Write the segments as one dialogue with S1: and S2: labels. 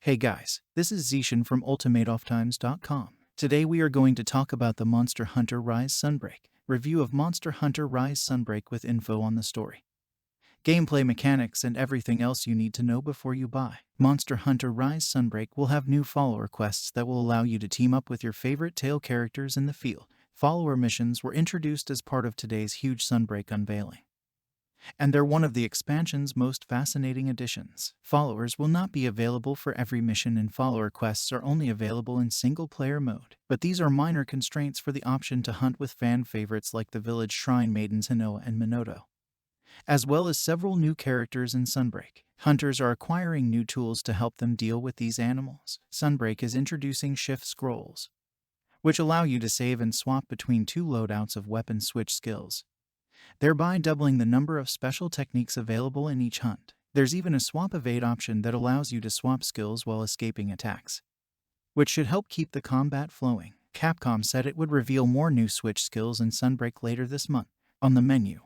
S1: Hey guys, this is Zishan from ultimateofftimes.com. Today we are going to talk about the Monster Hunter Rise Sunbreak. Review of Monster Hunter Rise Sunbreak with info on the story, gameplay mechanics, and everything else you need to know before you buy. Monster Hunter Rise Sunbreak will have new follower quests that will allow you to team up with your favorite tail characters in the field. Follower missions were introduced as part of today's huge Sunbreak unveiling, and they're one of the expansion's most fascinating additions. Followers will not be available for every mission, and follower quests are only available in single-player mode. But these are minor constraints for the option to hunt with fan favorites like the village shrine maidens Hinoa and Minoto, as well as several new characters in Sunbreak. Hunters are acquiring new tools to help them deal with these animals. Sunbreak is introducing shift scrolls, which allow you to save and swap between two loadouts of weapon switch skills, thereby doubling the number of special techniques available in each hunt. There's even a swap evade option that allows you to swap skills while escaping attacks, which should help keep the combat flowing. Capcom said it would reveal more new switch skills in Sunbreak later this month. On the menu,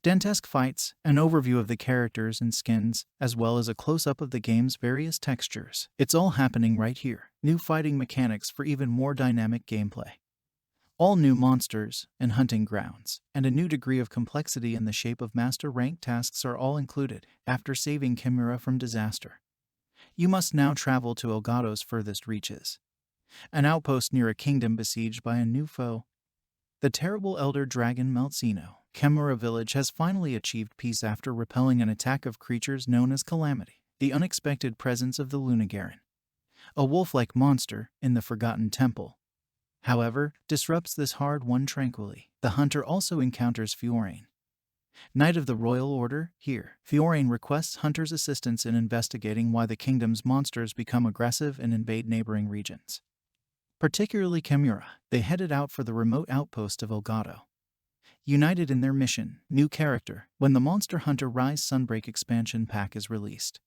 S1: dantesque fights, an overview of the characters and skins, as well as a close-up of the game's various textures. It's all happening right here. New fighting mechanics for even more dynamic gameplay, all new monsters and hunting grounds, and a new degree of complexity in the shape of master rank tasks are all included. After saving Chimera from disaster, you must now travel to Elgato's furthest reaches, an outpost near a kingdom besieged by a new foe, the terrible elder dragon Malzeno. Chimera Village has finally achieved peace after repelling an attack of creatures known as Calamity. The unexpected presence of the Lunagarin, a wolf-like monster in the Forgotten Temple, however, disrupts this hard-won tranquility. The hunter also encounters Fiorane, Knight of the Royal Order. Here, Fiorane requests Hunter's assistance in investigating why the kingdom's monsters become aggressive and invade neighboring regions, particularly Chimera. They headed out for the remote outpost of Elgato, united in their mission. New character. When the Monster Hunter Rise Sunbreak expansion pack is released,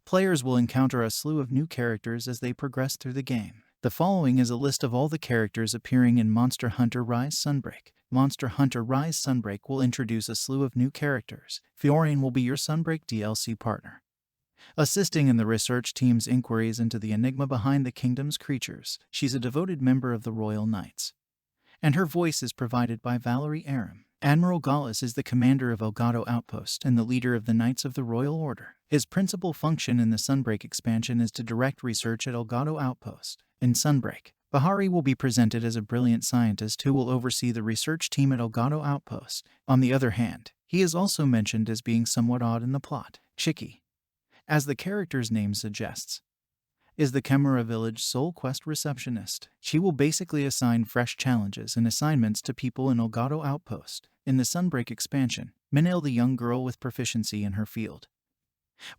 S1: players will encounter a slew of new characters as they progress through the game. The following is a list of all the characters appearing in Monster Hunter Rise Sunbreak. Monster Hunter Rise Sunbreak will introduce a slew of new characters. Fiorane will be your Sunbreak DLC partner, assisting in the research team's inquiries into the enigma behind the kingdom's creatures. She's a devoted member of the Royal Knights, and her voice is provided by Valerie Aram. Admiral Gallus is the commander of Elgato Outpost and the leader of the Knights of the Royal Order. His principal function in the Sunbreak expansion is to direct research at Elgato Outpost. In Sunbreak, Bahari will be presented as a brilliant scientist who will oversee the research team at Elgato Outpost. On the other hand, he is also mentioned as being somewhat odd in the plot. Chiki, as the character's name suggests, is the Chimera Village sole quest receptionist. She will basically assign fresh challenges and assignments to people in Elgato Outpost. In the Sunbreak expansion, Minale, the young girl with proficiency in her field,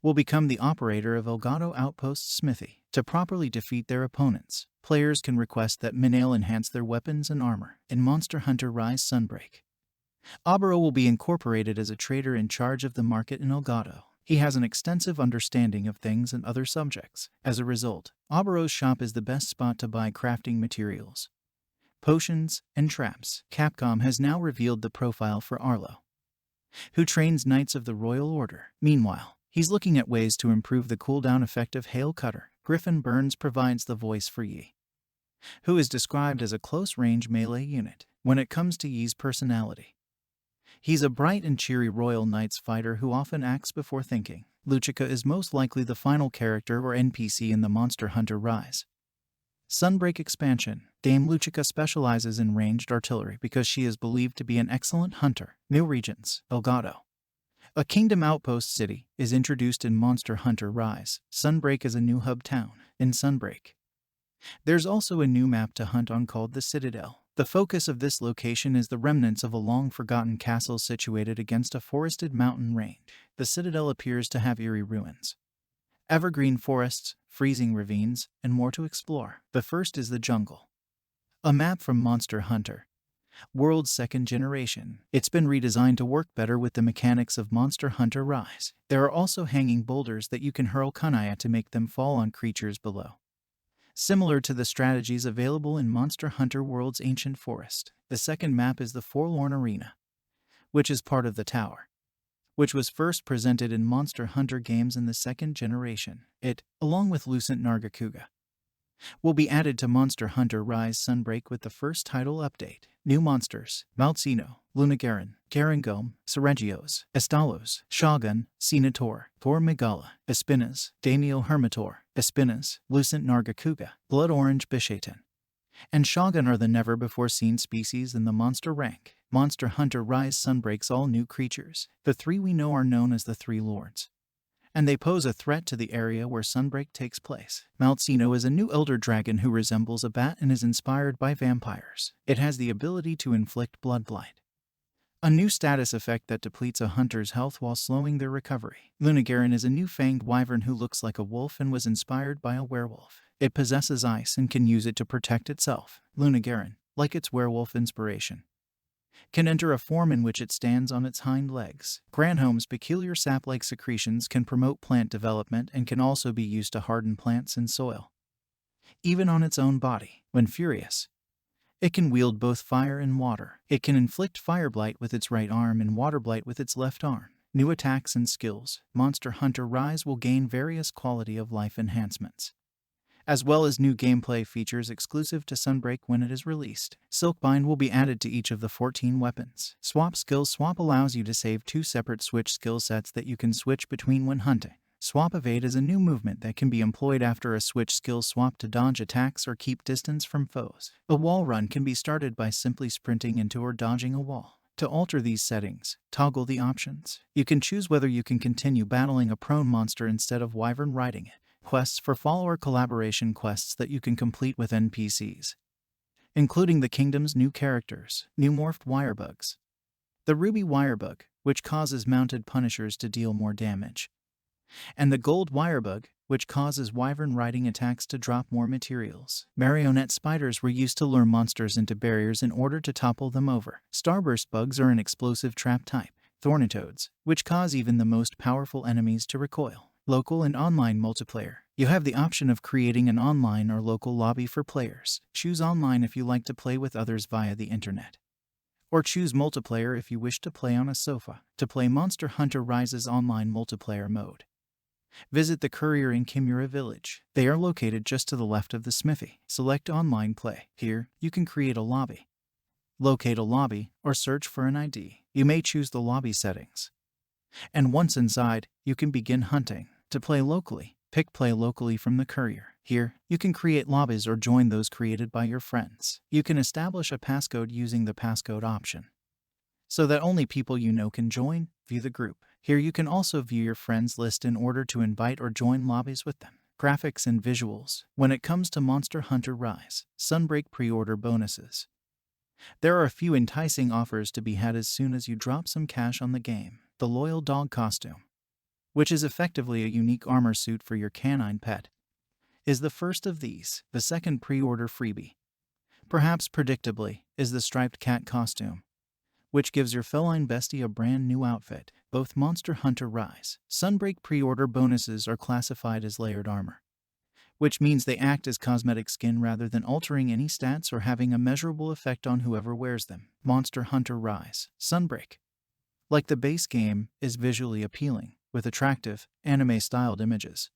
S1: will become the operator of Elgato Outpost's smithy. To properly defeat their opponents, players can request that Minale enhance their weapons and armor. In Monster Hunter Rise Sunbreak, Aburo will be incorporated as a trader in charge of the market in Elgato. He has an extensive understanding of things and other subjects. As a result, Aburo's shop is the best spot to buy crafting materials, potions, and traps. Capcom has now revealed the profile for Arlo, who trains Knights of the Royal Order. Meanwhile, he's looking at ways to improve the cooldown effect of Hail Cutter. Griffin Burns provides the voice for Yi, who is described as a close-range melee unit. When it comes to Yi's personality, he's a bright and cheery Royal Knights fighter who often acts before thinking. Luchika is most likely the final character or NPC in the Monster Hunter Rise Sunbreak expansion. Dame Luchika specializes in ranged artillery because she is believed to be an excellent hunter. New regions. Elgato, a kingdom outpost city, is introduced in Monster Hunter Rise Sunbreak as a new hub town. In Sunbreak, there's also a new map to hunt on called the Citadel. The focus of this location is the remnants of a long-forgotten castle situated against a forested mountain range. The Citadel appears to have eerie ruins, evergreen forests, freezing ravines, and more to explore. The first is the jungle, a map from Monster Hunter World's second generation. It's been redesigned to work better with the mechanics of Monster Hunter Rise. There are also hanging boulders that you can hurl kunai at to make them fall on creatures below, similar to the strategies available in Monster Hunter World's ancient forest. The second map is the Forlorn Arena, which is part of the tower, which was first presented in Monster Hunter games in the second generation. It, along with Lucent Nargacuga, will be added to Monster Hunter Rise Sunbreak with the first title update. New monsters: Malzeno, Lunagarin, Garangome, Seregios, Estalos, Shogun, Senator, Thor Megala, Espinas, Daimyo Hermitor, Espinas, Lucent Nargacuga, Blood Orange Bishaten, and Shogun are the never-before-seen species in the monster rank. Monster Hunter Rise Sunbreak's all new creatures. The three we know are known as the Three Lords, and they pose a threat to the area where Sunbreak takes place. Malzeno is a new elder dragon who resembles a bat and is inspired by vampires. It has the ability to inflict blood blight, a new status effect that depletes a hunter's health while slowing their recovery. Lunagarin is a new fanged wyvern who looks like a wolf and was inspired by a werewolf. It possesses ice and can use it to protect itself. Lunagarin, like its werewolf inspiration, can enter a form in which it stands on its hind legs. Granholm's peculiar sap-like secretions can promote plant development and can also be used to harden plants and soil, even on its own body. When furious, it can wield both fire and water. It can inflict fire blight with its right arm and water blight with its left arm. New attacks and skills. Monster Hunter Rise will gain various quality of life enhancements, as well as new gameplay features exclusive to Sunbreak when it is released. Silkbind will be added to each of the 14 weapons. Swap Skills. Swap allows you to save two separate switch skill sets that you can switch between when hunting. Swap Evade is a new movement that can be employed after a switch skill swap to dodge attacks or keep distance from foes. A wall run can be started by simply sprinting into or dodging a wall. To alter these settings, toggle the options. You can choose whether you can continue battling a prone monster instead of wyvern riding it. Quests for follower collaboration quests that you can complete with NPCs, including the kingdom's new characters. New morphed wirebugs. The ruby wirebug, which causes mounted punishers to deal more damage, and the gold wirebug, which causes wyvern riding attacks to drop more materials. Marionette spiders were used to lure monsters into barriers in order to topple them over. Starburst bugs are an explosive trap type. Thornitoads, which cause even the most powerful enemies to recoil. Local and online multiplayer. You have the option of creating an online or local lobby for players. Choose online if you like to play with others via the internet, or choose multiplayer if you wish to play on a sofa. To play Monster Hunter Rise's online multiplayer mode, visit the Courier in Kimura Village. They are located just to the left of the smithy. Select Online Play. Here, you can create a lobby, locate a lobby, or search for an ID. You may choose the lobby settings, and once inside, you can begin hunting. To play locally, pick Play Locally from the Courier. Here, you can create lobbies or join those created by your friends. You can establish a passcode using the passcode option, so that only people you know can join. View the group. Here you can also view your friends list in order to invite or join lobbies with them. Graphics and visuals. When it comes to Monster Hunter Rise Sunbreak pre-order bonuses, there are a few enticing offers to be had as soon as you drop some cash on the game. The Loyal Dog costume, which is effectively a unique armor suit for your canine pet, is the first of these. The second pre-order freebie, perhaps predictably, is the Striped Cat costume, which gives your feline bestie a brand new outfit. Both Monster Hunter Rise Sunbreak pre-order bonuses are classified as layered armor, which means they act as cosmetic skin rather than altering any stats or having a measurable effect on whoever wears them. Monster Hunter Rise Sunbreak, like the base game, is visually appealing, with attractive, anime-styled images,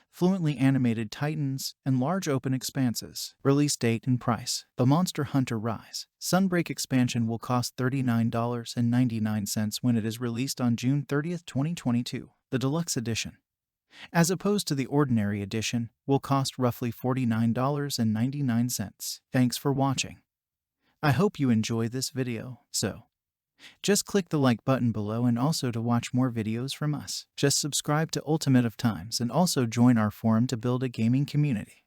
S1: fluently animated titans, and large open expanses. Release date and price. The Monster Hunter Rise Sunbreak expansion will cost $39.99 when it is released on June 30th, 2022. The Deluxe Edition, as opposed to the Ordinary Edition, will cost roughly $49.99. Thanks for watching. I hope you enjoy this video, so just click the like button below, and also to watch more videos from us. Just subscribe to Ultimate of Times and also join our forum to build a gaming community.